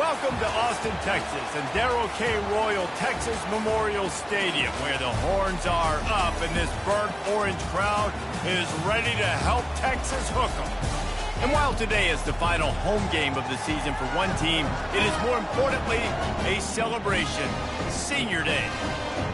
Welcome to Austin, Texas, and Darrell K. Royal Texas Memorial Stadium, where the horns are up and this burnt orange crowd is ready to help Texas hook 'em. And while today is the final home game of the season for one team, it is more importantly a celebration, Senior Day,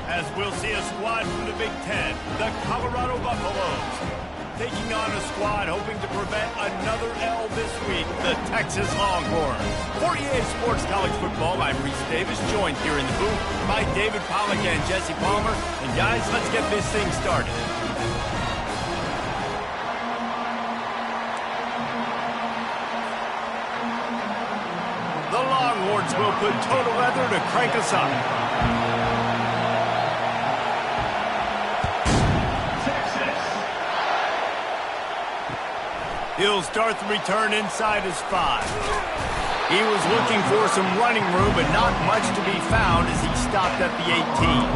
as we'll see a squad from the Big Ten, the Colorado Buffaloes, taking on a squad hoping to prevent another L this week, the Texas Longhorns. For EA Sports College Football, I'm Reese Davis, joined here in the booth by David Pollack and Jesse Palmer. And guys, let's get this thing started. The Longhorns will put total leather to crank us up. He'll start the return inside his 5. He was looking for some running room, but not much to be found as he stopped at the 18.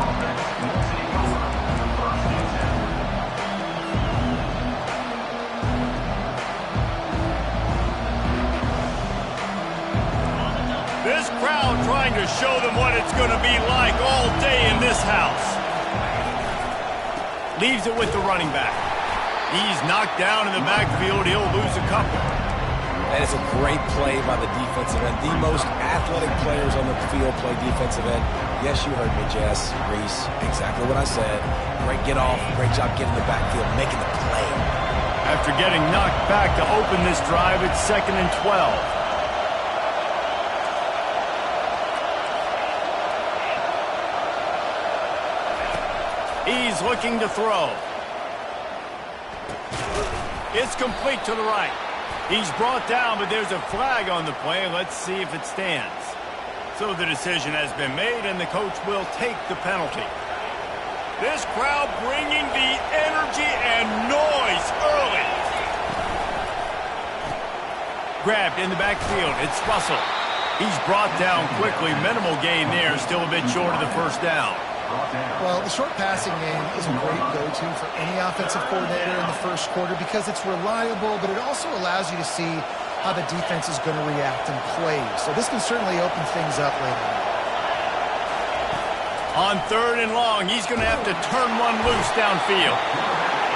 This crowd trying to show them what it's going to be like all day in this house. Leaves it with the running back. He's knocked down in the backfield. He'll lose a couple. That is a great play by the defensive end. The most athletic players on the field play defensive end. Yes, you heard me, Jess, Reese. Exactly what I said. Great get off. Great job getting in the backfield, making the play. After getting knocked back to open this drive, it's 2nd and 12. He's looking to throw. It's complete to the right. He's brought down, but there's a flag on the play. Let's see if it stands. So the decision has been made, and the coach will take the penalty. This crowd bringing the energy and noise early. Grabbed in the backfield. It's Russell. He's brought down quickly. Minimal gain there. Still a bit short of the first down. Well, the short passing game is a great go-to for any offensive coordinator in the first quarter because it's reliable, but it also allows you to see how the defense is going to react and play. So this can certainly open things up later on. 3rd and long, he's going to have to turn one loose downfield.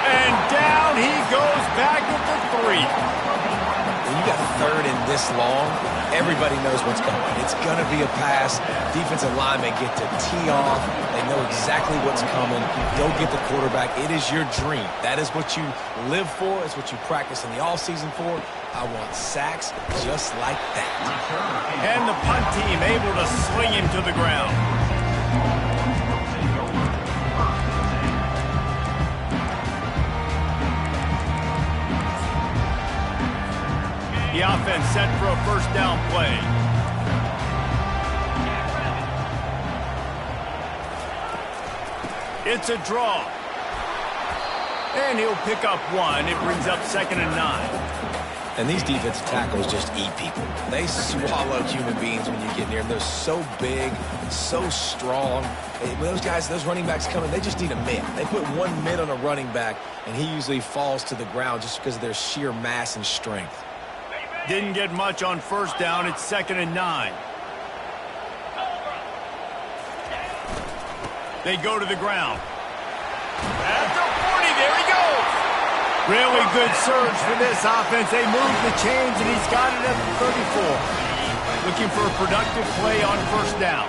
And down he goes back at the 3. When you got 3rd and this long, everybody knows what's coming. It's going to be a pass. Defensive linemen get to tee off. They know exactly what's coming. Go get the quarterback. It is your dream. That is what you live for. It's what you practice in the offseason for. I want sacks just like that. And the punt team able to sling him to the ground. The offense set for a first down play. It's a draw. And he'll pick up 1. It brings up 2nd and 9. And these defensive tackles just eat people. They swallow human beings when you get near them. They're so big, so strong. When those guys, those running backs come in, they just need a mid. They put 1 mid on a running back, and he usually falls to the ground just because of their sheer mass and strength. Didn't get much on first down. It's 2nd and 9. They go to the ground. At the 40, there he goes. Really good surge for this offense. They move the chains, and he's got it at the 34. Looking for a productive play on first down.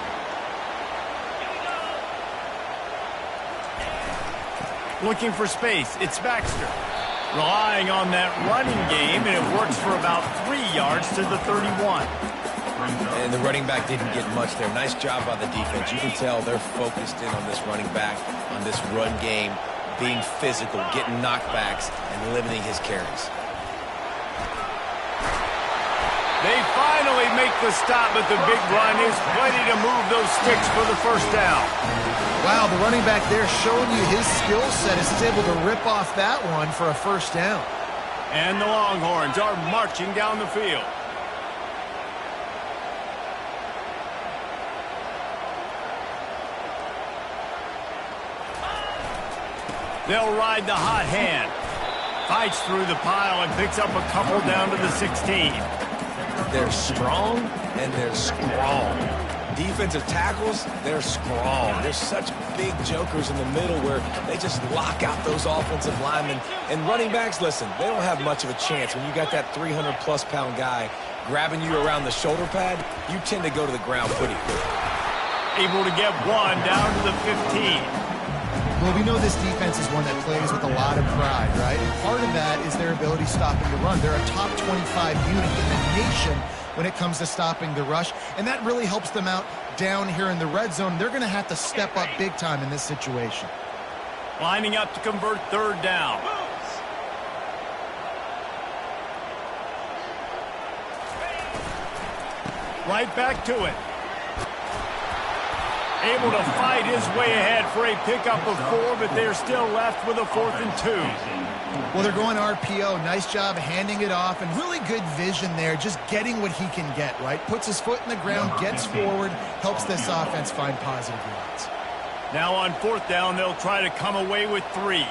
Looking for space. It's Baxter. Relying on that running game, and it works for about 3 yards to the 31. And the running back didn't get much there. Nice job by the defense. You can tell they're focused in on this running back, on this run game, being physical, getting knockbacks, and limiting his carries. They finally make the stop, but the big run is plenty to move those sticks for the first down. Wow, the running back there showing you his skill set as he's able to rip off that one for a first down. And the Longhorns are marching down the field. They'll ride the hot hand. Fights through the pile and picks up a couple down to the 16. they're strong and they're strong. Defensive tackles, they're strong. There's such big jokers in the middle where they just lock out those offensive linemen. And running backs, listen, they don't have much of a chance. When you got that 300-plus pound guy grabbing you around the shoulder pad, you tend to go to the ground pretty quick. Able to get one down to the 15. Well, we know this defense is one that plays with a lot of pride, right? And part of that is their ability stopping the run. They're a top 25 unit in the nation when it comes to stopping the rush, and that really helps them out down here in the red zone. They're going to have to step up big time in this situation. Lining up to convert third down. Right back to it. Able to fight his way ahead for a pickup of 4, but they're still left with a 4th and 2. Well, they're going RPO. Nice job handing it off, and really good vision there, just getting what he can get, right? Puts his foot in the ground, gets forward, helps this offense find positive yards. Now on 4th down, they'll try to come away with 3.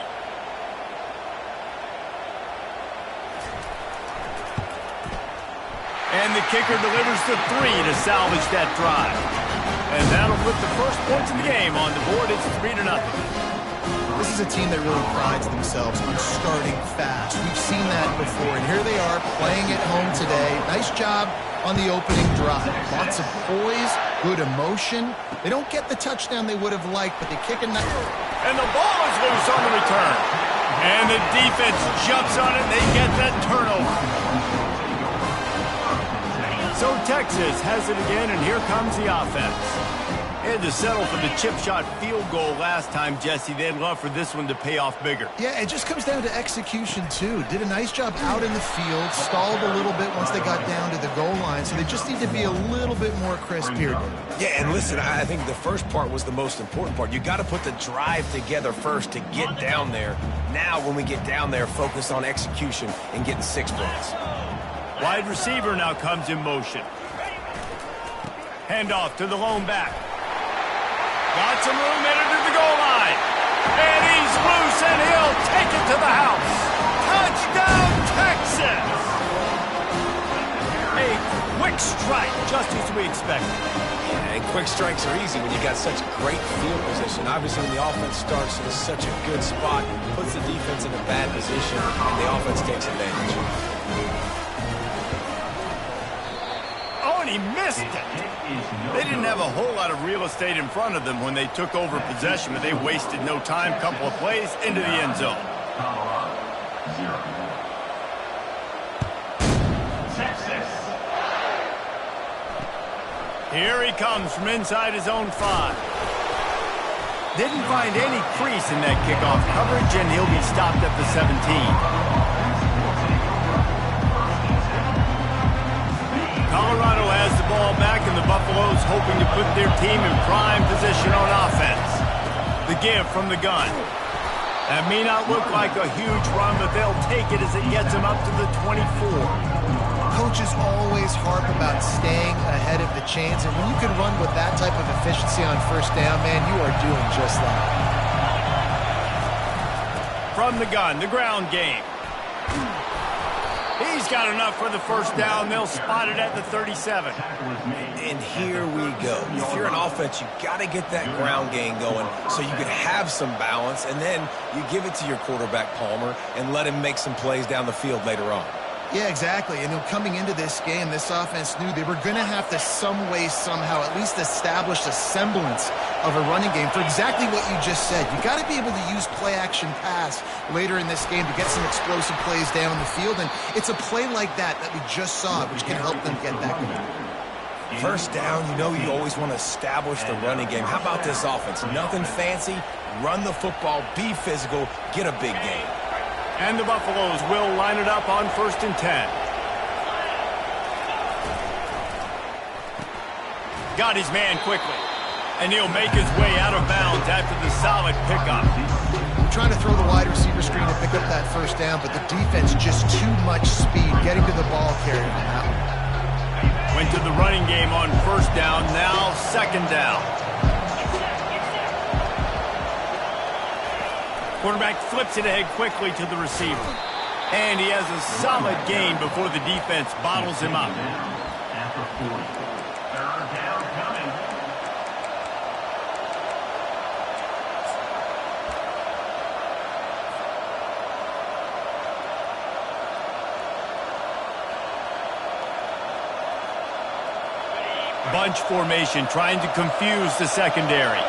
And the kicker delivers the 3 to salvage that drive. And that'll put the first points of the game on the board. It's 3-0. This is a team that really prides themselves on starting fast. We've seen that before, and here they are playing at home today. Nice job on the opening drive. Lots of poise, good emotion. They don't get the touchdown they would have liked, but they kick a nice... And the ball is loose on the return. And the defense jumps on it, and they get that turnover. So Texas has it again, and here comes the offense. They had to settle for the chip shot field goal last time, Jesse. They'd love for this one to pay off bigger. Yeah, it just comes down to execution, too. Did a nice job out in the field, stalled a little bit once they got down to the goal line, so they just need to be a little bit more crisp here. Yeah, and listen, I think the first part was the most important part. You got to put the drive together first to get down there. Now, when we get down there, focus on execution and getting 6 points. Wide receiver now comes in motion. Handoff to the lone back. Got some room headed to the goal line. And he's loose, and he'll take it to the house. Touchdown, Texas! A quick strike, just as we expected. And quick strikes are easy when you got such great field position. Obviously, when the offense starts in such a good spot, puts the defense in a bad position, and the offense takes advantage. He missed it. They didn't have a whole lot of real estate in front of them when they took over possession, but they wasted no time. Couple of plays into the end zone. Here he comes from inside his own 5. Didn't find any crease in that kickoff coverage, and he'll be stopped at the 17. Colorado has the ball back, and the Buffaloes hoping to put their team in prime position on offense. The give from the gun. That may not look like a huge run, but they'll take it as it gets them up to the 24. Coaches always harp about staying ahead of the chains, and when you can run with that type of efficiency on first down, man, you are doing just that. From the gun, the ground game. He's got enough for the first down. They'll spot it at the 37. And here we go. If you're an offense, you got to get that ground game going so you can have some balance, and then you give it to your quarterback, Palmer, and let him make some plays down the field later on. Yeah, exactly. And coming into this game, this offense knew they were going to have to some way, somehow, at least establish a semblance of a running game for exactly what you just said. You got to be able to use play-action pass later in this game to get some explosive plays down the field. And it's a play like that we just saw, which can help them get that going. First down, you know you always want to establish the running game. How about this offense? Nothing fancy. Run the football, be physical, get a big game. And the Buffaloes will line it up on 1st and 10. Got his man quickly. And he'll make his way out of bounds after the solid pickup. Trying to throw the wide receiver screen to pick up that first down, but the defense just too much speed getting to the ball carrier on that one. Went to the running game on 1st down, now 2nd down. Quarterback flips it ahead quickly to the receiver. And he has a solid gain before the defense bottles him up. Third down coming. Bunch formation, trying to confuse the secondary.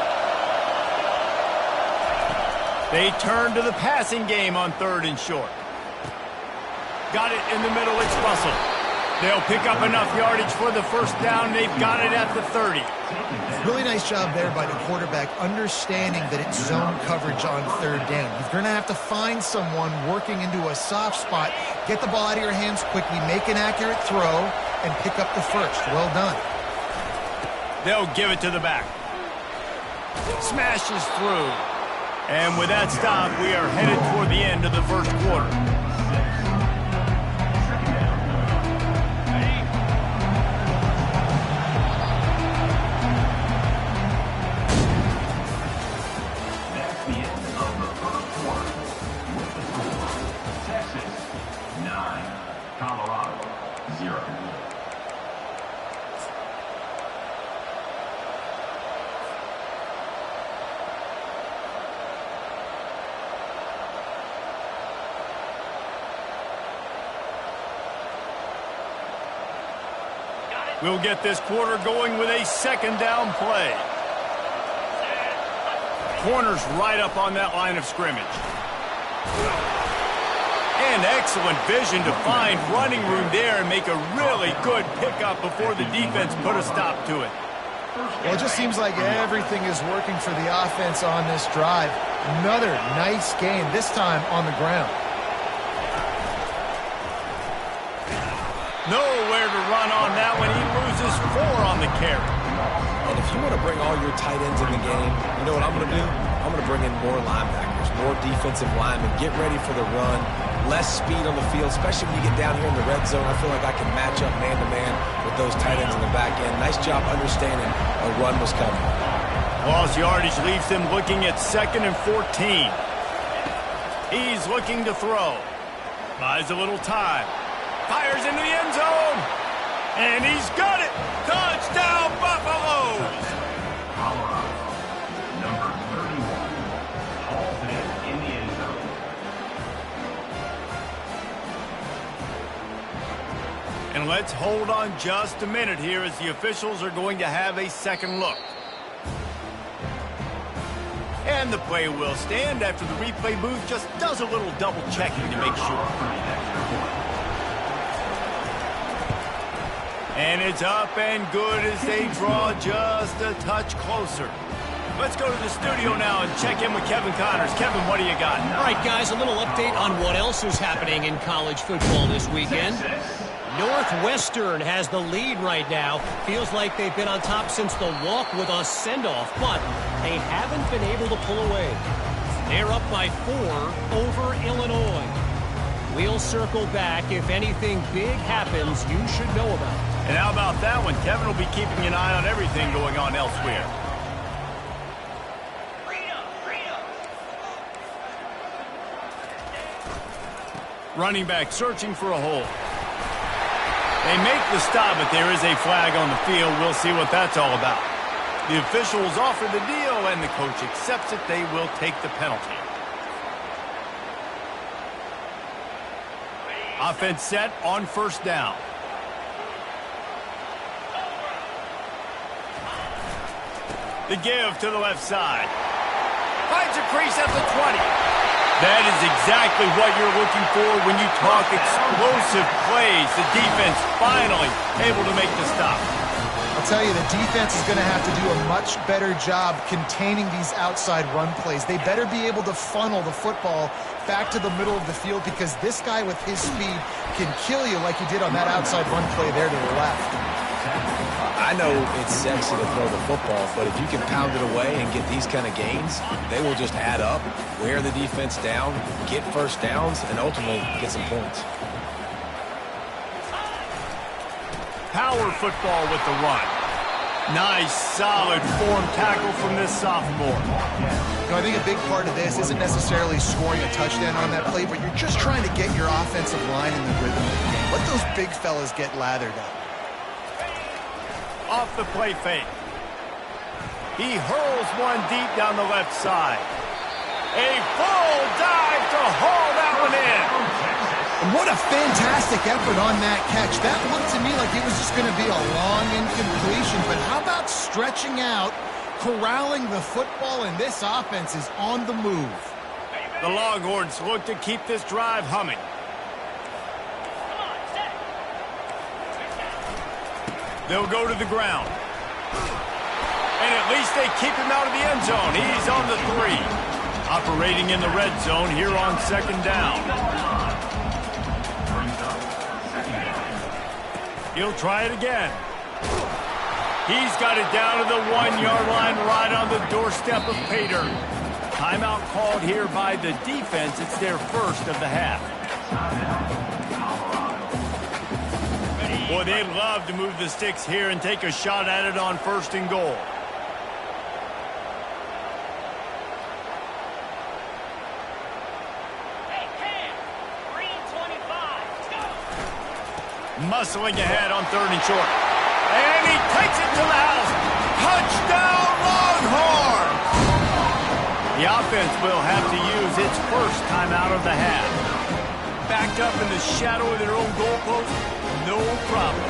They turn to the passing game on 3rd and short. Got it in the middle, it's Russell. They'll pick up enough yardage for the first down. They've got it at the 30. Really nice job there by the quarterback, understanding that it's zone coverage on 3rd down. You're going to have to find someone working into a soft spot, get the ball out of your hands quickly, make an accurate throw, and pick up the first. Well done. They'll give it to the back. Smashes through. And with that stop, we are headed toward the end of the first quarter. That's the end of the first quarter. With the score, Texas 9, Colorado 0. We'll get this quarter going with a 2nd down play. Corners right up on that line of scrimmage. And excellent vision to find running room there and make a really good pickup before the defense put a stop to it. Well, it just seems like everything is working for the offense on this drive. Another nice game, this time on the ground. Nowhere to run on that one. He loses 4 on the carry. And if you want to bring all your tight ends in the game, you know what I'm going to do? I'm going to bring in more linebackers, more defensive linemen, get ready for the run, less speed on the field, especially when you get down here in the red zone. I feel like I can match up man-to-man with those tight ends in the back end. Nice job understanding a run was coming. Lost yardage leaves him looking at 2nd and 14. He's looking to throw. Buys a little time. Fires into the end zone. And he's got it. Touchdown, Buffaloes. Colorado, number 31, hauls it in the end zone. And let's hold on just a minute here as the officials are going to have a second look. And the play will stand after the replay booth just does a little double checking to make sure. And it's up and good as they draw just a touch closer. Let's go to the studio now and check in with Kevin Connors. Kevin, what do you got? All right, guys, a little update on what else is happening in college football this weekend. Northwestern has the lead right now. Feels like they've been on top since the walk with a send-off, but they haven't been able to pull away. They're up by 4 over Illinois. We'll circle back. If anything big happens, you should know about it. And how about that one? Kevin will be keeping an eye on everything going on elsewhere. Running back searching for a hole. They make the stop, but there is a flag on the field. We'll see what that's all about. The officials offer the deal, and the coach accepts it. They will take the penalty. Offense set on 1st down. The give to the left side. Finds a crease at the 20. That is exactly what you're looking for when you talk explosive plays. The defense finally able to make the stop. I'll tell you, the defense is going to have to do a much better job containing these outside run plays. They better be able to funnel the football back to the middle of the field because this guy with his speed can kill you like he did on that outside run play there to the left. I know it's sexy to throw the football, but if you can pound it away and get these kind of gains, they will just add up, wear the defense down, get first downs, and ultimately get some points. Power football with the run. Nice, solid form tackle from this sophomore. You know, I think a big part of this isn't necessarily scoring a touchdown on that play, but you're just trying to get your offensive line in the rhythm of the game. Let those big fellas get lathered up. off the play fake. He hurls one deep down the left side. A full dive to haul that one in. And what a fantastic effort on that catch. That looked to me like it was just going to be a long incompletion. But how about stretching out, corralling the football, and this offense is on the move. The Longhorns look to keep this drive humming. They'll go to the ground. And at least they keep him out of the end zone. He's on the 3. Operating in the red zone here on second down. He'll try it again. He's got it down to the 1-yard line right on the doorstep of Pater. Timeout called here by the defense. It's their first of the half. Boy, they'd love to move the sticks here and take a shot at it on 1st and goal. Muscling ahead on 3rd and short. And he takes it to the house. Touchdown, Longhorns! The offense will have to use its first time out of the half. Backed up in the shadow of their own goalpost, no problem.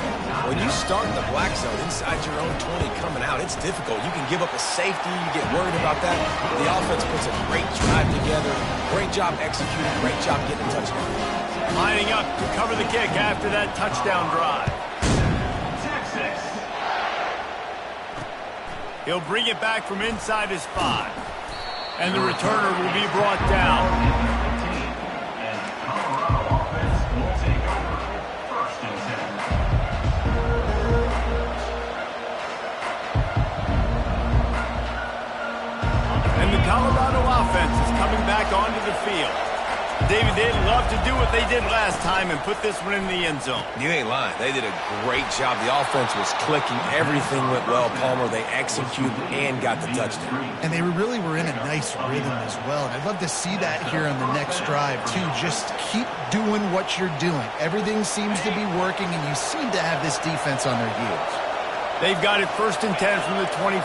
When you start in the black zone inside your own 20 coming out, it's difficult. You can give up a safety. You get worried about that. The offense puts a great drive together. Great job executing. Great job getting a touchdown. Lining up to cover the kick after that touchdown drive. He'll bring it back from inside his 5. And the returner will be brought down. And Colorado offense will take over 1st and 10. And the Colorado offense is coming back onto the field. David, they'd love to do what they did last time and put this one in the end zone. You ain't lying. They did a great job. The offense was clicking. Everything went well, Palmer. They executed and got the touchdown. And they really were in a nice rhythm as well. And I'd love to see that here on the next drive, too. Just keep doing what you're doing. Everything seems to be working, and you seem to have this defense on their heels. They've got it 1st and 10 from the 25.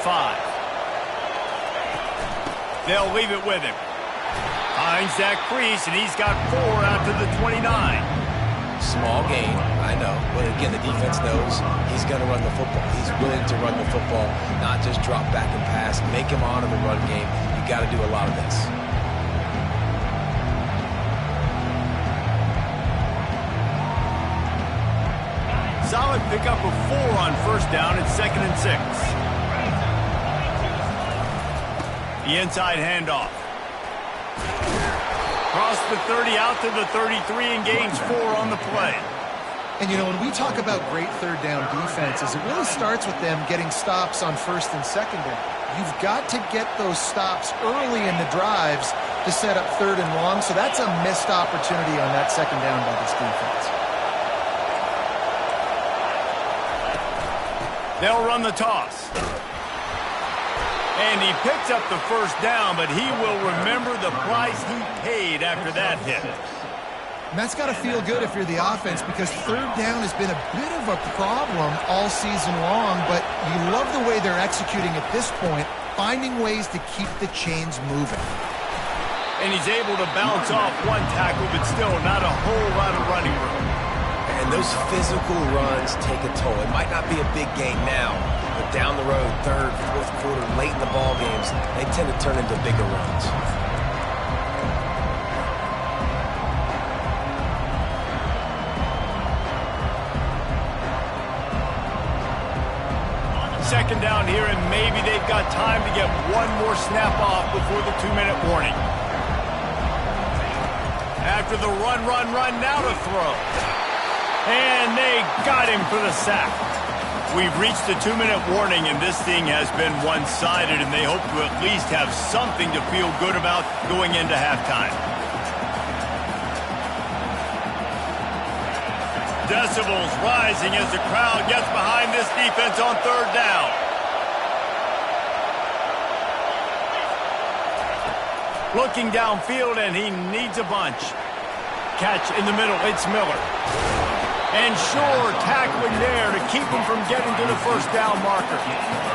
They'll leave it with him. Finds that crease, and he's got 4 out to the 29. Small gain, I know. But again, the defense knows he's going to run the football. He's willing to run the football, not just drop back and pass, make him honor the run game. You got to do a lot of this. Solid pickup of 4 on 1st down at 2nd and 6. The inside handoff. Across the 30 out to the 33 and gains 4 on the play. And, you know, when we talk about great 3rd down defenses, it really starts with them getting stops on 1st and 2nd down. You've got to get those stops early in the drives to set up 3rd and long, so that's a missed opportunity on that 2nd down by this defense. They'll run the toss. And he picks up the 1st down, but he will remember the price he paid after that hit. And that's got to feel good if you're the offense, because 3rd down has been a bit of a problem all season long, but you love the way they're executing at this point, finding ways to keep the chains moving. And he's able to bounce off one tackle, but still not a whole lot of running room. And those physical runs take a toll. It might not be a big gain now, but down the road, 3rd, 4th quarter, late in the ball games, they tend to turn into bigger runs. Second down here, and maybe they've got time to get one more snap off before the 2-minute warning. After the run, now to throw. And they got him for the sack. We've reached the 2-minute warning, and this thing has been one-sided, and they hope to at least have something to feel good about going into halftime. Decibels rising as the crowd gets behind this defense on 3rd down. Looking downfield, and he needs a bunch. Catch in the middle, it's Miller. And sure, tackling there to keep him from getting to the first down marker.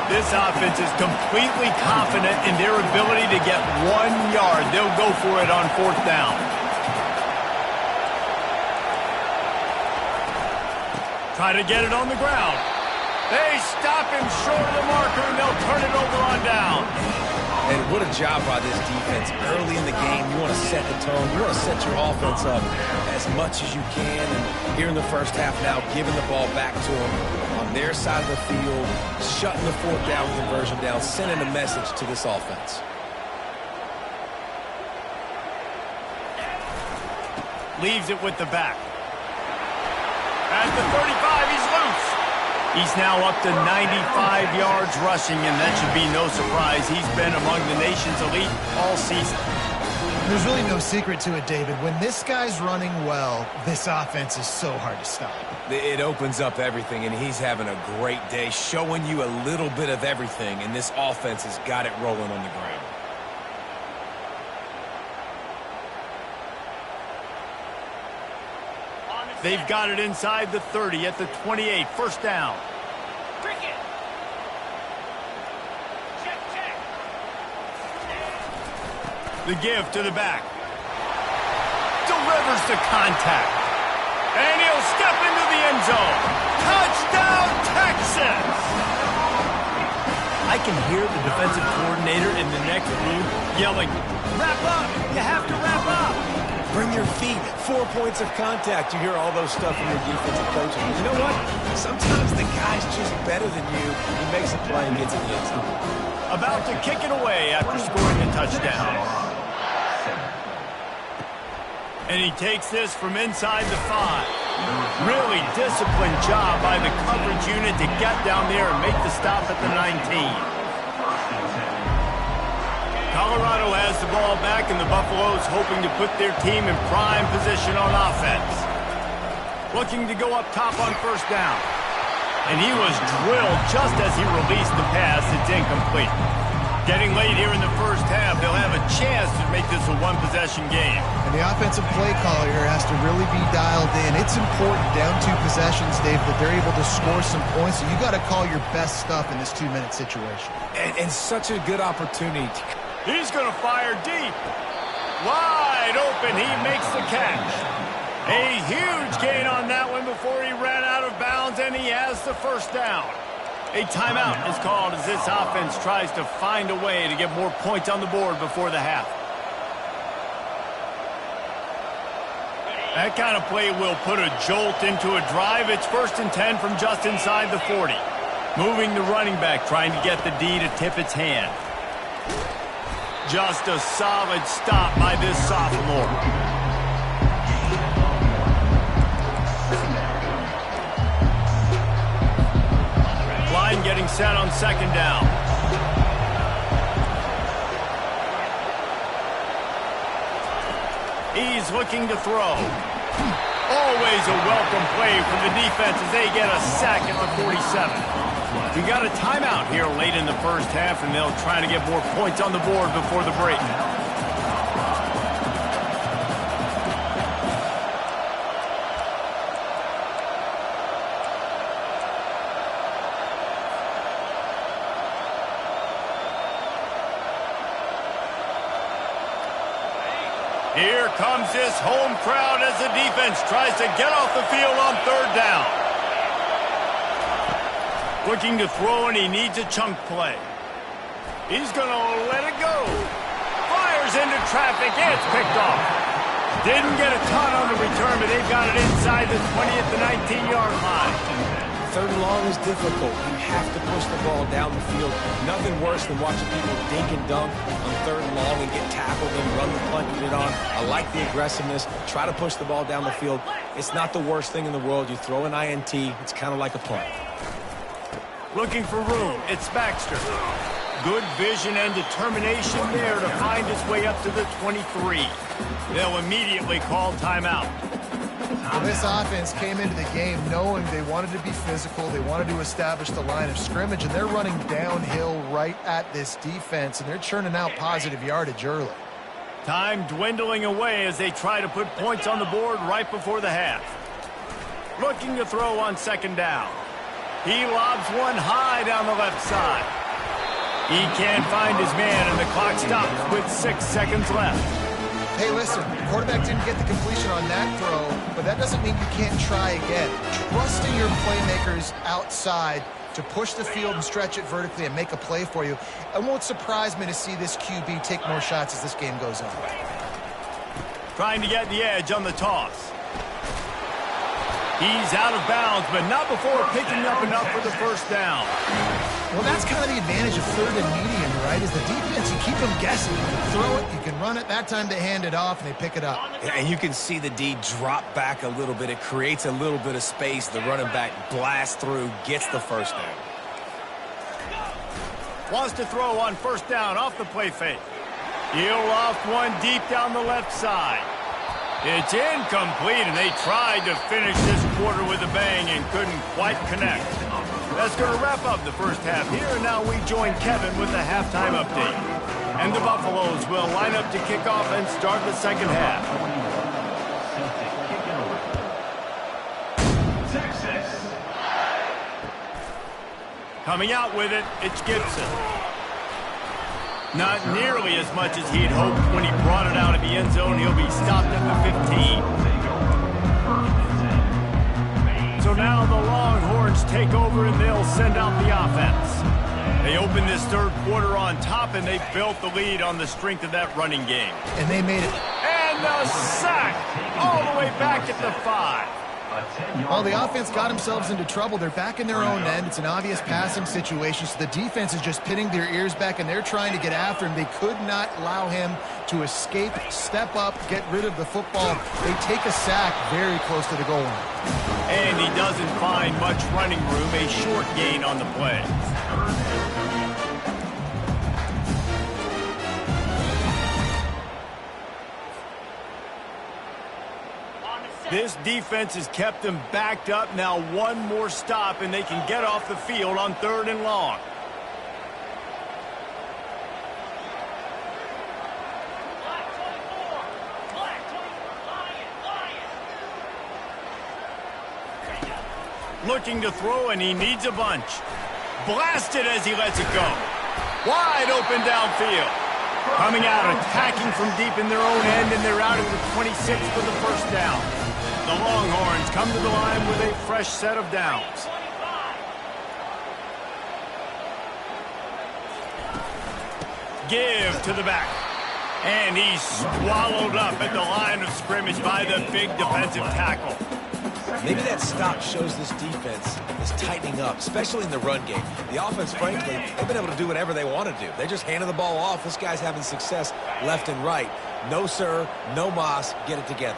This offense is completely confident in their ability to get 1 yard. They'll go for it on 4th down. Try to get it on the ground. They stop him short of the marker, and they'll turn it over on down. And what a job by this defense. Early in the game, you want to set the tone. You want to set your offense up as much as you can. And here in the first half now, giving the ball back to them on their side of the field, shutting the 4th down conversion down, sending a message to this offense. Leaves it with the back. At the 35, he's loose. He's now up to 95 yards rushing, and that should be no surprise. He's been among the nation's elite all season. There's really no secret to it, David. When this guy's running well, this offense is so hard to stop. It opens up everything, and he's having a great day, showing you a little bit of everything, and this offense has got it rolling on the ground. They've got it inside the 30 at the 28. 1st down. The give to the back. Delivers the contact. And he'll step into the end zone. Touchdown, Texas! I can hear the defensive coordinator in the next room yelling, "Wrap up! You have to wrap up!" Bring your feet. 4 points of contact. You hear all those stuff from your defensive coaches. You know what? Sometimes the guy's just better than you. He makes a play and gets in the end zone. About to kick it away after scoring the touchdown. And he takes this from inside the 5. Really disciplined job by the coverage unit to get down there and make the stop at the 19. Colorado has the ball back, and the Buffaloes hoping to put their team in prime position on offense. Looking to go up top on 1st down. And he was drilled just as he released the pass. It's incomplete. Getting late here in the first half, they'll have a chance to make this a one-possession game. And the offensive play caller here has to really be dialed in. It's important down 2 possessions, Dave, that they're able to score some points. So you got to call your best stuff in this 2-minute situation. And such a good opportunity. He's going to fire deep. Wide open. He makes the catch. A huge gain on that one before he ran out of bounds, and he has the 1st down. A timeout is called as this offense tries to find a way to get more points on the board before the half. That kind of play will put a jolt into a drive. It's 1st and 10 from just inside the 40. Moving the running back, trying to get the D to tip its hand. Just a solid stop by this sophomore. Line getting set on 2nd down. He's looking to throw. Always a welcome play from the defense as they get a sack at the 47. We got a timeout here late in the first half, and they'll try to get more points on the board before the break. Here comes this home crowd as the defense tries to get off the field on 3rd down. Looking to throw, and he needs a chunk play. He's going to let it go. Fires into traffic. It's picked off. Didn't get a ton on the return, but they've got it inside the 20 at the 19-yard line. 3rd and long is difficult. You have to push the ball down the field. Nothing worse than watching people dink and dunk on 3rd and long and get tackled and run the punt unit on. I like the aggressiveness. Try to push the ball down the field. It's not the worst thing in the world. You throw an INT, it's kind of like a punt. Looking for room. It's Baxter. Good vision and determination there to find his way up to the 23. They'll immediately call timeout. Well, this offense came into the game knowing they wanted to be physical. They wanted to establish the line of scrimmage, and they're running downhill right at this defense, and they're churning out positive yardage early. Time dwindling away as they try to put points on the board right before the half. Looking to throw on second down. He lobs one high down the left side. He can't find his man, and the clock stops with 6 seconds left. Hey, listen, the quarterback didn't get the completion on that throw, but that doesn't mean you can't try again. Trusting your playmakers outside to push the field and stretch it vertically and make a play for you. It won't surprise me to see this QB take more shots as this game goes on. Trying to get the edge on the toss. He's out of bounds, but not before picking up enough for the first down. Well, that's kind of the advantage of third and medium, right? Is the defense, you keep them guessing. You can throw it, you can run it. That time they hand it off, and they pick it up. And you can see the D drop back a little bit. It creates a little bit of space. The running back blasts through, gets the first down. Wants to throw on first down off the play fake. He'll loft one deep down the left side. It's incomplete, and they tried to finish this quarter with a bang and couldn't quite connect. That's going to wrap up the first half here, and now we join Kevin with the halftime update. And the Buffaloes will line up to kick off and start the second half. Texas. Coming out with it, it's Gibson. Not nearly as much as he'd hoped when he brought it out of the end zone. He'll be stopped at the 15. So now the Longhorns take over and they'll send out the offense. They open this third quarter on top, and they built the lead on the strength of that running game. And they made it. And the sack all the way back at the 5. Well, the offense got themselves into trouble. They're back in their own end. It's an obvious passing situation, so the defense is just pinning their ears back, and they're trying to get after him. They could not allow him to escape, step up, get rid of the football. They take a sack very close to the goal line. And he doesn't find much running room, a short gain on the play. This defense has kept them backed up. Now one more stop, and they can get off the field on third and long. Looking to throw, and he needs a bunch. Blasted as he lets it go. Wide open downfield. Coming out, attacking from deep in their own end, and they're out at the 26 for the first down. The Longhorns come to the line with a fresh set of downs. Give to the back. And he's swallowed up at the line of scrimmage by the big defensive tackle. Maybe that stop shows this defense is tightening up, especially in the run game. The offense, frankly, they've been able to do whatever they want to do. They're just handing the ball off. This guy's having success left and right. No, sir, no mas, get it together.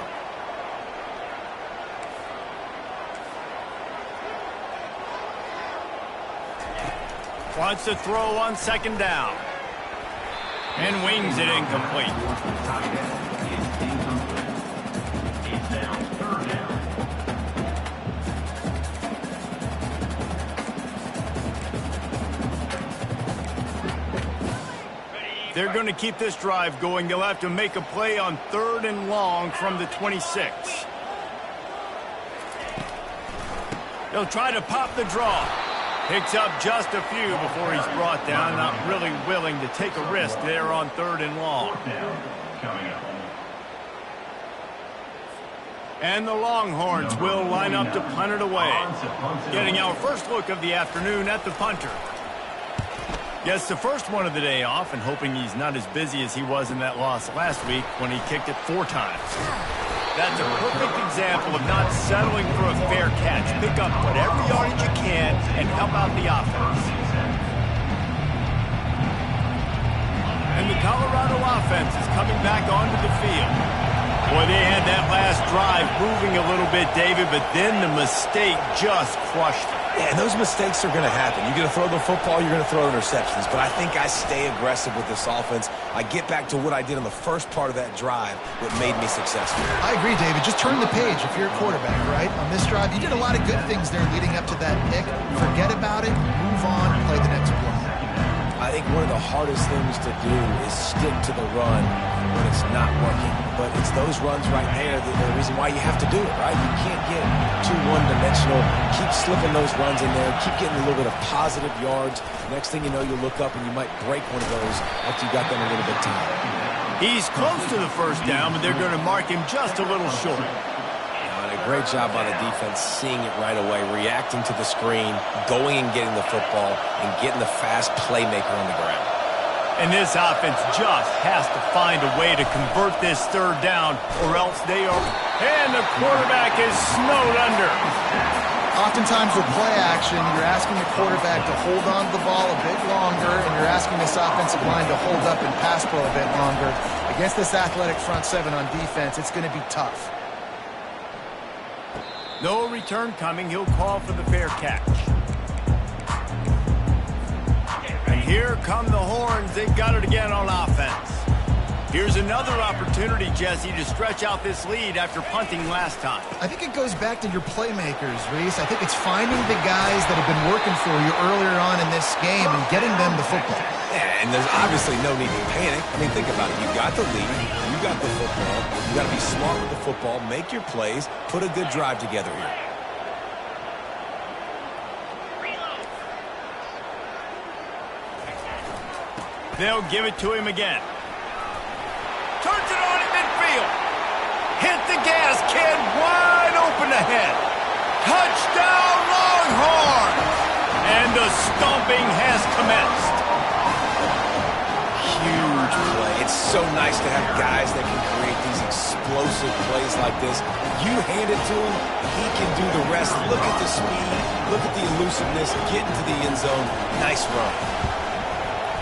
Wants to throw on second down. And wings it incomplete. They're going to keep this drive going. They'll have to make a play on third and long from the 26. They'll try to pop the draw. Picks up just a few before he's brought down. Not really willing to take a risk there on third and long. And the Longhorns will line up to punt it away. Getting our first look of the afternoon at the punter. Gets the first one of the day off, and hoping he's not as busy as he was in that loss last week when he kicked it 4 times. That's a perfect example of not settling for a fair catch. Pick up whatever yardage you can and help out the offense. And the Colorado offense is coming back onto the field. Boy, they had that last drive moving a little bit, David, but then the mistake just crushed it. Yeah, and those mistakes are going to happen. You're going to throw the football, you're going to throw interceptions. But I think I stay aggressive with this offense. I get back to what I did on the first part of that drive that made me successful. I agree, David. Just turn the page if you're a quarterback, right? On this drive, you did a lot of good things there leading up to that pick. Forget about it, move on, play the next play. think one of the hardest things to do is stick to the run when it's not working. But it's those runs right there that are the reason why you have to do it, right? You can't get too one-dimensional. Keep slipping those runs in there. Keep getting a little bit of positive yards. Next thing you know, you'll look up and you might break one of those after you got them a little bit time. He's close to the first down, but they're going to mark him just a little short. And a great job by the defense seeing it right away, reacting to the screen, going and getting the football, and getting the fast playmaker on the ground. And this offense just has to find a way to convert this third down, or else they are... And the quarterback is snowed under. Oftentimes with play action, you're asking the quarterback to hold on to the ball a bit longer, and you're asking this offensive line to hold up and pass pro a bit longer. Against this athletic front seven on defense, it's going to be tough. No return coming. He'll call for the fair catch. And here come the horns. They've got it again on offense. Here's another opportunity, Jesse, to stretch out this lead after punting last time. I think it goes back to your playmakers, Reese. I think it's finding the guys that have been working for you earlier on in this game and getting them the football. Yeah, and there's obviously no need to panic. I mean, think about it. You got the lead. You got the football. You got to be smart with the football. Make your plays. Put a good drive together here. They'll give it to him again. Turns it on in midfield. Hit the gas, kid. Wide open ahead. Touchdown, Longhorns. And the stomping has commenced. Huge play. It's so nice to have guys that can create these explosive plays like this. You hand it to him, he can do the rest. Look at the speed. Look at the elusiveness. Get into the end zone. Nice run.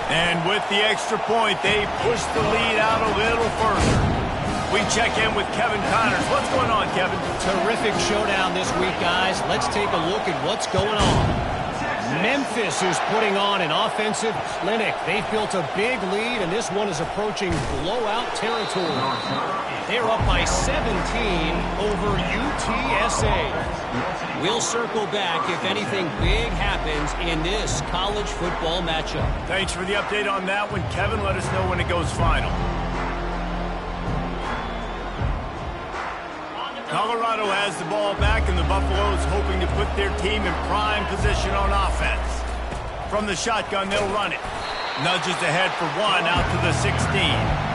And with the extra point, they push the lead out a little further. We check in with Kevin Connors. What's going on, Kevin? Terrific showdown this week, guys. Let's take a look at what's going on. Memphis is putting on an offensive clinic. They've built a big lead, and this one is approaching blowout territory. They're up by 17 over UTSA. We'll circle back if anything big happens in this college football matchup. Thanks for the update on that one, Kevin. Let us know when it goes final. Colorado has the ball back, and the Buffaloes hoping to put their team in prime position on offense. From the shotgun, they'll run it. Nudges ahead for one, out to the 16.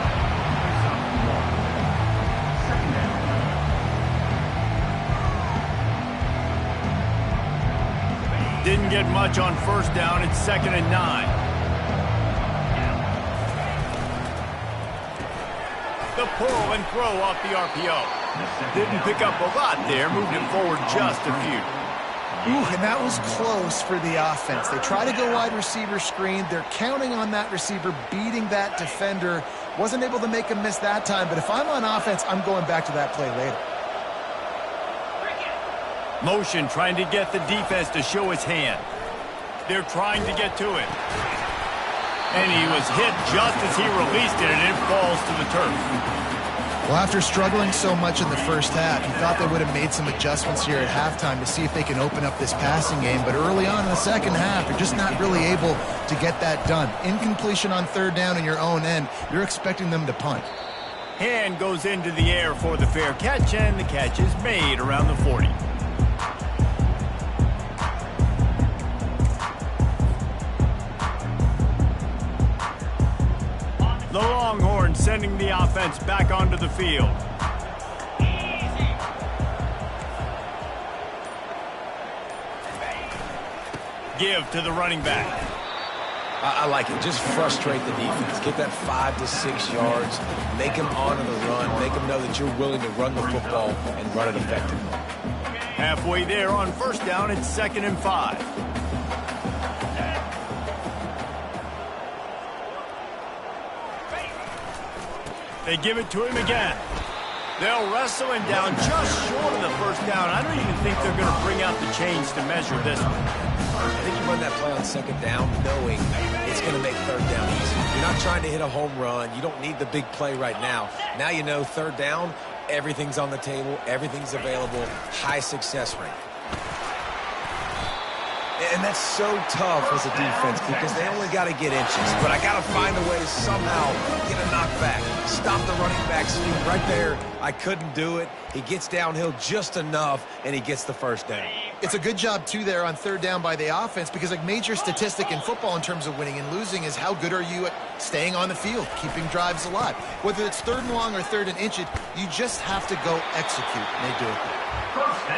Didn't get much on first down. It's 2nd and 9. The pull and throw off the RPO. Didn't pick up a lot there. Moved it forward just a few. Ooh, and that was close for the offense. They try to go wide receiver screen. They're counting on that receiver beating that defender. Wasn't able to make him miss that time, but if I'm on offense, I'm going back to that play later. Motion trying to get the defense to show his hand. They're trying to get to it. And he was hit just as he released it, and it falls to the turf. Well, after struggling so much in the first half, you thought they would have made some adjustments here at halftime to see if they can open up this passing game. But early on in the second half, you're just not really able to get that done. Incompletion on third down in your own end, you're expecting them to punt. Hand goes into the air for the fair catch, and the catch is made around the 40. The Longhorns sending the offense back onto the field. Give to the running back. I like it. Just frustrate the defense. Get that 5 to 6 yards. Make them honor the run. Make them know that you're willing to run the football and run it effectively. Halfway there on first down, it's 2nd and 5. They give it to him again. They'll wrestle him down just short of the first down. I don't even think they're going to bring out the chains to measure this one. I think you run that play on 2nd down knowing it's going to make 3rd down easy. You're not trying to hit a home run. You don't need the big play right now. Now you know 3rd down, everything's on the table, everything's available, high success rate. And that's so tough as a defense because they only got to get inches. But I got to find a way to somehow get a knockback. Stop the running back's feet right there. I couldn't do it. He gets downhill just enough, and he gets the first down. It's a good job, too, there on third down by the offense because a major statistic in football in terms of winning and losing is how good are you at staying on the field, keeping drives alive. Whether it's third and long or third and inches, you just have to go execute, and they do it.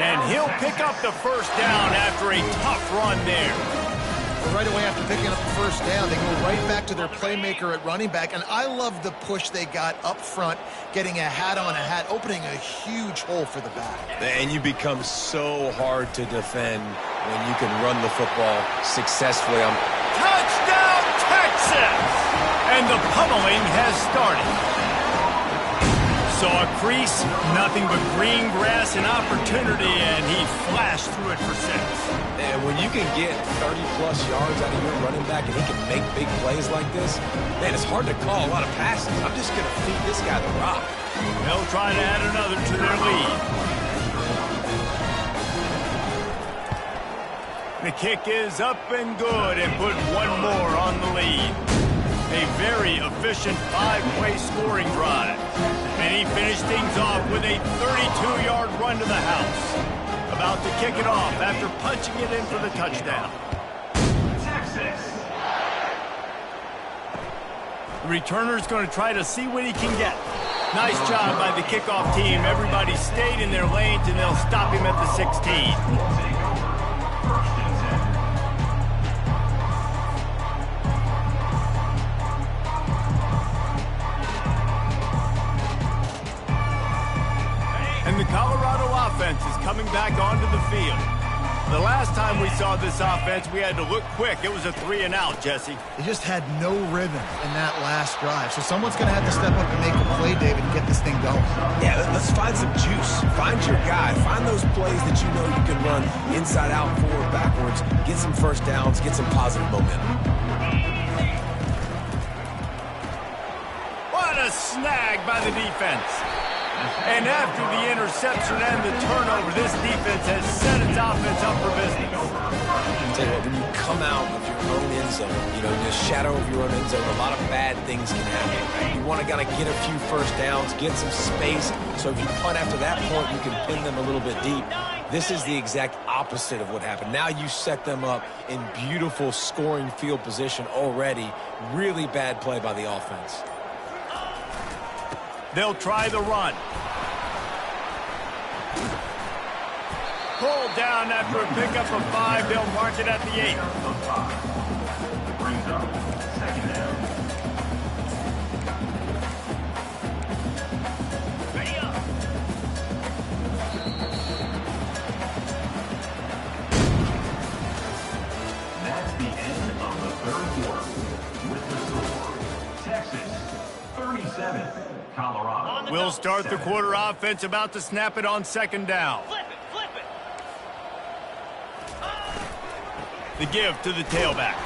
And he'll pick up the first down after a tough run there. Well, right away after picking up the first down, they go right back to their playmaker at running back. And I love the push they got up front, getting a hat on a hat, opening a huge hole for the back. And you become so hard to defend when you can run the football successfully. Touchdown, Texas! And the pummeling has started. Saw a crease, nothing but green grass and opportunity, and he flashed through it for 6. And when you can get 30-plus yards out of your running back and he can make big plays like this, man, it's hard to call a lot of passes. I'm just going to feed this guy the rock. They'll try to add another to their lead. The kick is up and good and put one more on the lead. A very efficient 5-play scoring drive. And he finished things off with a 32-yard run to the house. About to kick it off after punching it in for the touchdown. Texas. The returner's going to try to see what he can get. Nice job by the kickoff team. Everybody stayed in their lanes, and they'll stop him at the 16. And the Colorado offense is coming back onto the field. The last time we saw this offense, we had to look quick. It was a 3-and-out, Jesse. They just had no rhythm in that last drive. So someone's going to have to step up and make a play, David, and get this thing going. Yeah, let's find some juice. Find your guy. Find those plays that you know you can run inside out, forward, backwards. Get some first downs. Get some positive momentum. What a snag by the defense. And after the interception and the turnover, this defense has set its offense up for business. I'll tell you what, when you come out of your own end zone, the shadow of your own end zone, a lot of bad things can happen. You want to kind of get a few first downs, get some space, so if you punt after that point, you can pin them a little bit deep. This is the exact opposite of what happened. Now you set them up in beautiful scoring field position already. Really bad play by the offense. They'll try the run. Pulled down after a pickup of 5. They'll mark it at the 8. Brings up second down. Ready up. That's the end of the third quarter. With the score, Texas 37, Colorado. We'll start the quarter offense, about to snap it on second down. Flip it, flip it. The give to the tailback.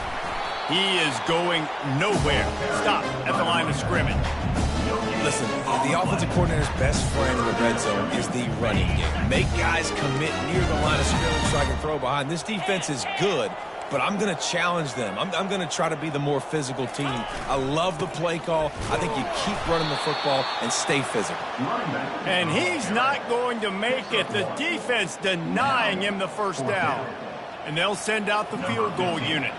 He is going nowhere. Stop at the line of scrimmage. Listen, the offensive coordinator's best friend in the red zone is the running game. Make guys commit near the line of scrimmage so I can throw behind. This defense is good, but I'm going to challenge them. I'm going to try to be the more physical team. I love the play call. I think you keep running the football and stay physical. And he's not going to make it. The defense denying him the first down. And they'll send out the field goal unit.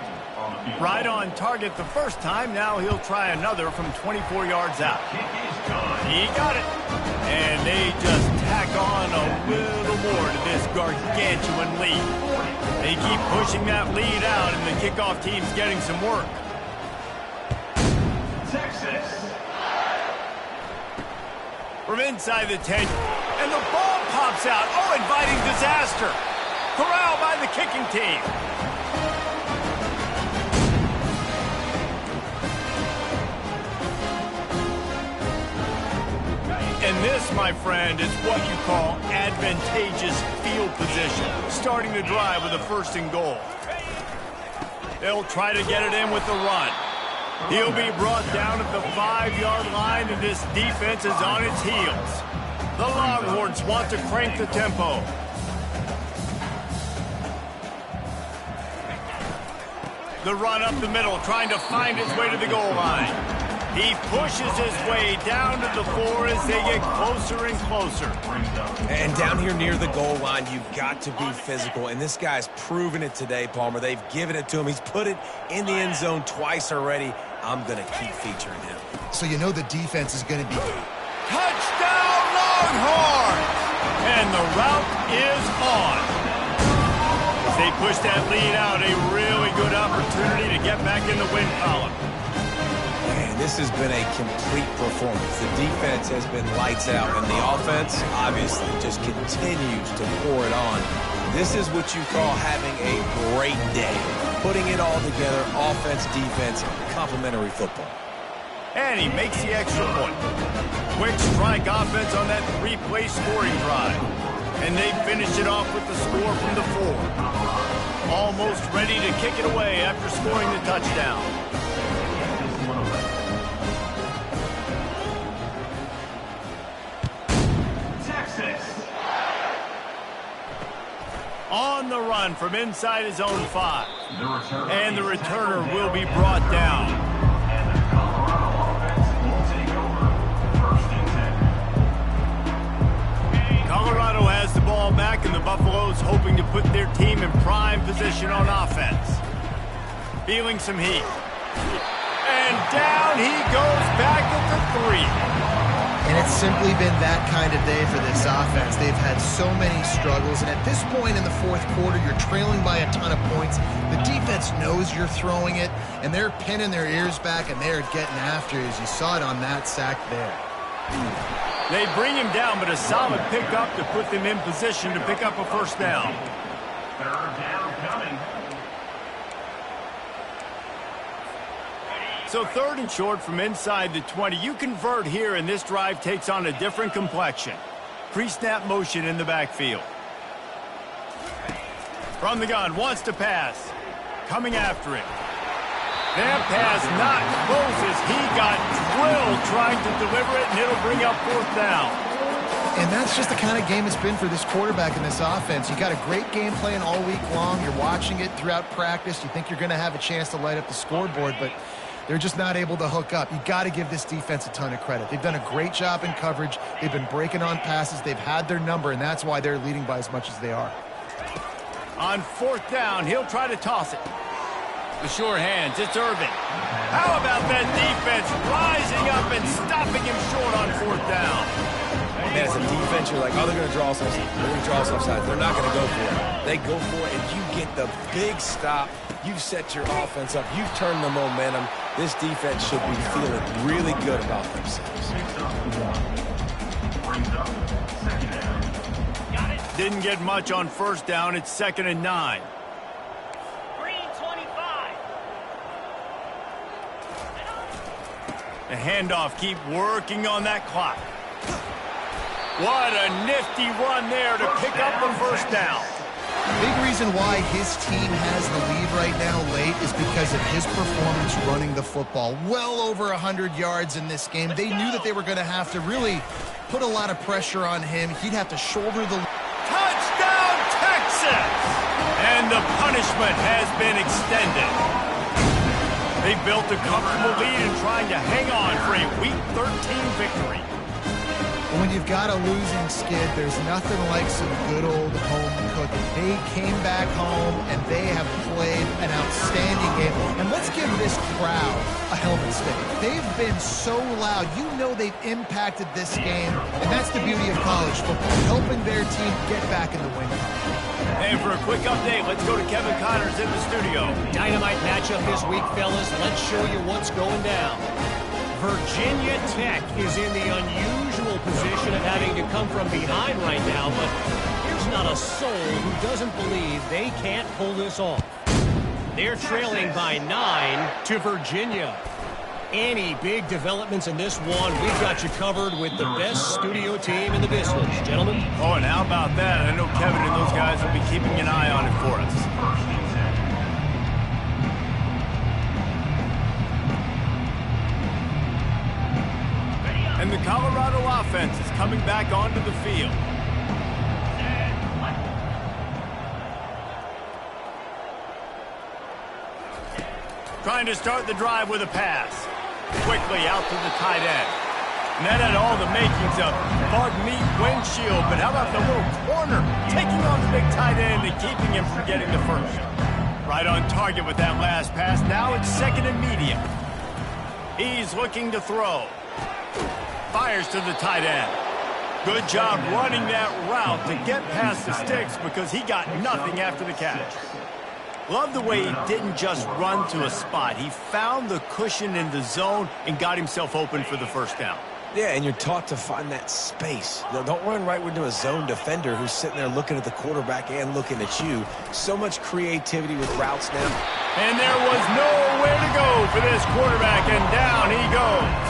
Right on target the first time. Now he'll try another from 24 yards out. He got it. And they just tack on a little more to this gargantuan lead. They keep pushing that lead out, and the kickoff team's getting some work. Texas. From inside the 10, and the ball pops out. Oh, inviting disaster. Corral by the kicking team. And this, my friend, is what you call advantageous field position. Starting the drive with a first and goal. They'll try to get it in with the run. He'll be brought down at the 5-yard line, and this defense is on its heels. The Longhorns want to crank the tempo. The run up the middle, trying to find his way to the goal line. He pushes his way down to the floor as they get closer and closer. And down here near the goal line, you've got to be physical. And this guy's proven it today, Palmer. They've given it to him. He's put it in the end zone twice already. I'm going to keep featuring him. So you know the defense is going to be... Touchdown, Longhorns! And the route is on. As they push that lead out, a really good opportunity to get back in the win column. Man, this has been a complete performance. The defense has been lights out, and the offense obviously just continues to pour it on. This is what you call having a great day. Putting it all together, offense, defense, complementary football. And he makes the extra point. Quick strike offense on that three-play scoring drive. And they finish it off with the score from the 4. Almost ready to kick it away after scoring the touchdown. On the run from inside his own 5. And the returner will be brought down. And the Colorado offense will take over. 1st and 10. Colorado has the ball back, and the Buffaloes hoping to put their team in prime position on offense. Feeling some heat. And down he goes back at the 3. And it's simply been that kind of day for this offense. They've had so many struggles, and at this point in the 4th quarter, you're trailing by a ton of points. The defense knows you're throwing it, and they're pinning their ears back, and they're getting after it, as you saw it on that sack there. They bring him down, but a solid pickup to put them in position to pick up a 1st down. 3rd down coming. So 3rd and short from inside the 20. You convert here, and this drive takes on a different complexion. Pre-snap motion in the backfield. From the gun, wants to pass. Coming after it. That pass not close as he got drilled trying to deliver it, and it'll bring up 4th down. And that's just the kind of game it's been for this quarterback in this offense. You got a great game plan all week long. You're watching it throughout practice. You think you're going to have a chance to light up the scoreboard, but they're just not able to hook up. You got to give this defense a ton of credit. They've done a great job in coverage. They've been breaking on passes. They've had their number, and that's why they're leading by as much as they are. On 4th down, he'll try to toss it. The sure hands, it's Irving. How about that defense rising up and stopping him short on 4th down? Man, as a defense, you're like, oh, they're going to draw us offside. They're going to draw us offside. They're not going to go for it. They go for it, and you get the big stop. You've set your offense up. You've turned the momentum. This defense should be feeling really good about themselves. Didn't get much on 1st down. It's 2nd and 9. The handoff, keep working on that clock. What a nifty run there to pick up the 1st down. Big reason why his team has the lead right now late is because of his performance running the football. Well over 100 yards in this game. They knew that they were going to have to really put a lot of pressure on him. He'd have to shoulder the... Touchdown, Texas! And the punishment has been extended. They built a comfortable lead and trying to hang on for a Week 13 victory. When you've got a losing skid, there's nothing like some good old home cooking. They came back home, and they have played an outstanding game. And let's give this crowd a helmet stick. They've been so loud. You know they've impacted this game, and that's the beauty of college football, helping their team get back in the win column. And for a quick update, let's go to Kevin Connors in the studio. Dynamite matchup this week, fellas. Let's show you what's going down. Virginia Tech is in the unusual position of having to come from behind right now, but there's not a soul who doesn't believe they can't pull this off. They're trailing by 9 to Virginia. Any big developments in this one, we've got you covered with the best studio team in the business, gentlemen. Oh, and how about that? I know Kevin and those guys will be keeping an eye on it for us. And the Colorado offense is coming back onto the field. Trying to start the drive with a pass. Quickly out to the tight end. And that had all the makings of bug meat windshield, but how about the little corner taking on the big tight end and keeping him from getting the first? Right on target with that last pass. Now it's second and medium. He's looking to throw. Fires to the tight end. Good job running that route to get past the sticks because he got nothing after the catch. Love the way he didn't just run to a spot. He found the cushion in the zone and got himself open for the first down. Yeah, and you're taught to find that space. Now, don't run right into a zone defender who's sitting there looking at the quarterback and looking at you. So much creativity with routes now. And there was nowhere to go for this quarterback, and down he goes.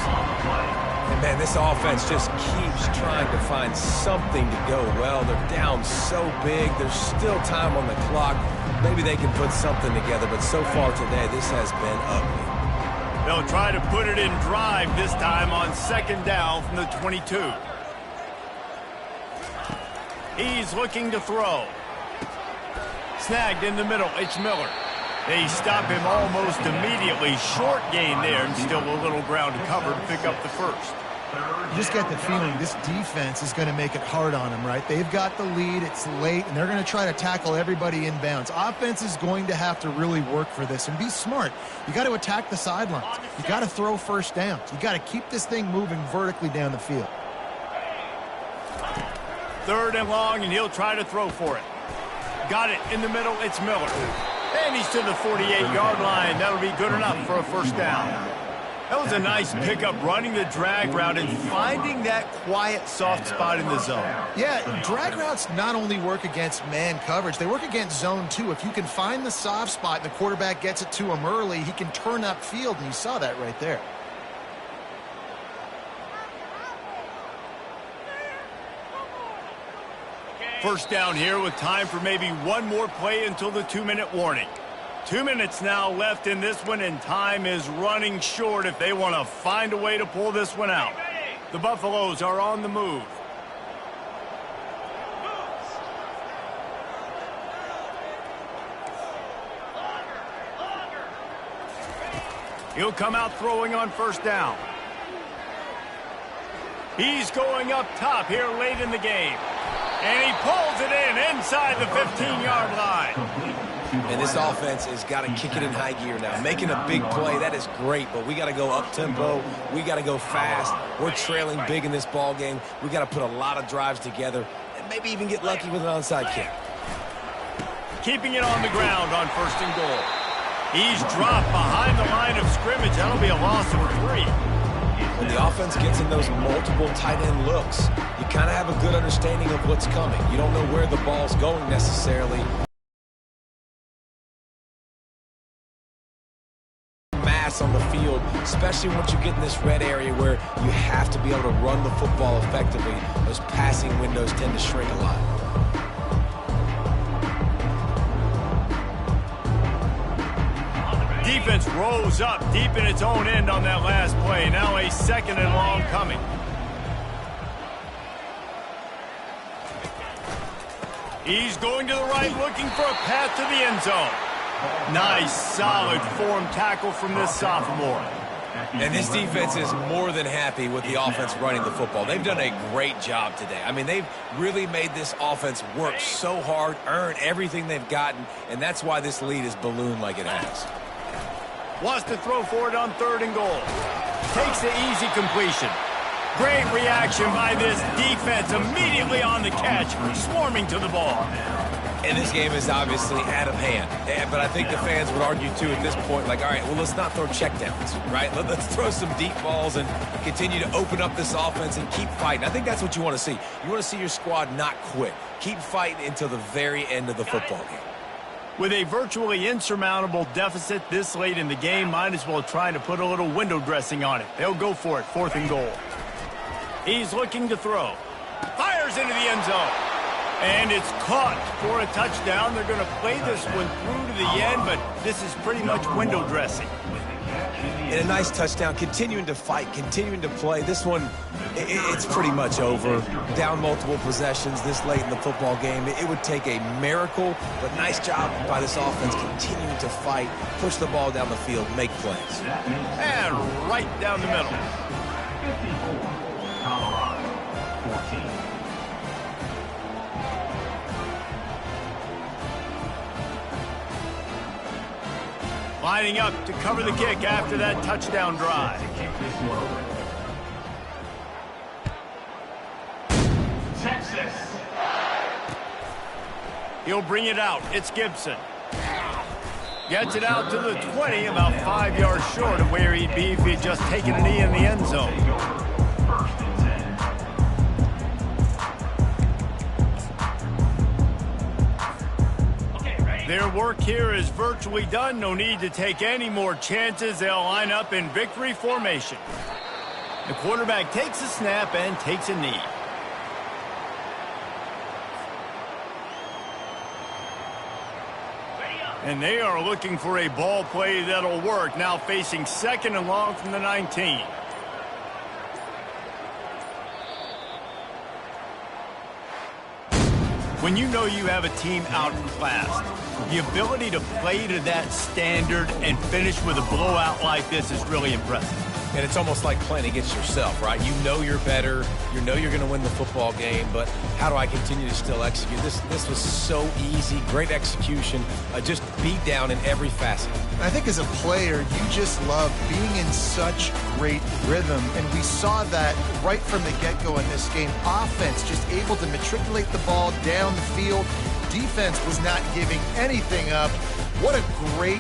And, man, this offense just keeps trying to find something to go well. They're down so big. There's still time on the clock. Maybe they can put something together, but so far today, this has been ugly. They'll try to put it in drive this time on second down from the 22. He's looking to throw. Snagged in the middle, it's Miller. They stop him almost immediately. Short gain there and still a little ground to cover to pick up the first. You just get the feeling this defense is going to make it hard on them, right? They've got the lead, it's late, and they're going to try to tackle everybody in bounds. Offense is going to have to really work for this and be smart. You got to attack the sidelines. You got to throw first downs. You got to keep this thing moving vertically down the field. Third and long, and he'll try to throw for it. Got it in the middle, it's Miller. And he's to the 48-yard line. That'll be good enough for a first down. That was a nice pickup, running the drag route and finding that quiet, soft spot in the zone. Yeah, drag routes not only work against man coverage, they work against zone too. If you can find the soft spot and the quarterback gets it to him early, he can turn upfield, and you saw that right there. First down here with time for maybe one more play until the 2-minute warning. 2 minutes now left in this one, and time is running short if they want to find a way to pull this one out. The Buffaloes are on the move. He'll come out throwing on first down. He's going up top here late in the game. And he pulls it in inside the 15-yard line. And this offense has got to kick it in high gear now. Making a big play, that is great, but we got to go up-tempo. We got to go fast. We're trailing big in this ball game. We got to put a lot of drives together and maybe even get lucky with an onside kick. Keeping it on the ground on first and goal. He's dropped behind the line of scrimmage. That'll be a loss of 3. When the offense gets in those multiple tight end looks, you kind of have a good understanding of what's coming. You don't know where the ball's going necessarily. Mass on the field, especially once you get in this red area where you have to be able to run the football effectively. Those passing windows tend to shrink a lot. Defense rose up deep in its own end on that last play. Now a second and long coming. He's going to the right, looking for a path to the end zone. Nice, solid form tackle from this sophomore. And this defense is more than happy with the offense running the football. They've done a great job today. I mean, they've really made this offense work so hard, earn everything they've gotten, and that's why this lead is ballooned like it has. Wants to throw for it on third and goal. Takes the easy completion. Great reaction by this defense, immediately on the catch, swarming to the ball. And this game is obviously out of hand. But I think the fans would argue, too, at this point, like, all right, well, let's not throw checkdowns, right? Let's throw some deep balls and continue to open up this offense and keep fighting. I think that's what you want to see. You want to see your squad not quit. Keep fighting until the very end of the football game. With a virtually insurmountable deficit this late in the game, might as well try to put a little window dressing on it. They'll go for it, fourth and goal. He's looking to throw. Fires into the end zone. And it's caught for a touchdown. They're going to play this one through to the end, but this is pretty much window dressing. and a nice touchdown, continuing to fight, continuing to play. This one, it's pretty much over. Down multiple possessions this late in the football game. It would take a miracle, but nice job by this offense continuing to fight, push the ball down the field, make plays. And right down the middle. 54, Colorado, 14. Lining up to cover the kick after that touchdown drive. Texas. He'll bring it out. It's Gibson. Gets it out to the 20, about 5 yards short of where he'd be if he'd just taken a knee in the end zone. First and 10. Their work here is virtually done. No need to take any more chances. They'll line up in victory formation. The quarterback takes a snap and takes a knee. And they are looking for a ball play that'll work. Now facing 2nd and long from the 19. When you know you have a team outclassed, the ability to play to that standard and finish with a blowout like this is really impressive. And it's almost like playing against yourself, right? You know you're better. You know you're going to win the football game, but how do I continue to still execute? This was so easy, great execution, just beat down in every facet. I think as a player, you just love being in such great rhythm, and we saw that right from the get-go in this game. Offense just able to matriculate the ball down the field. Defense was not giving anything up. What a great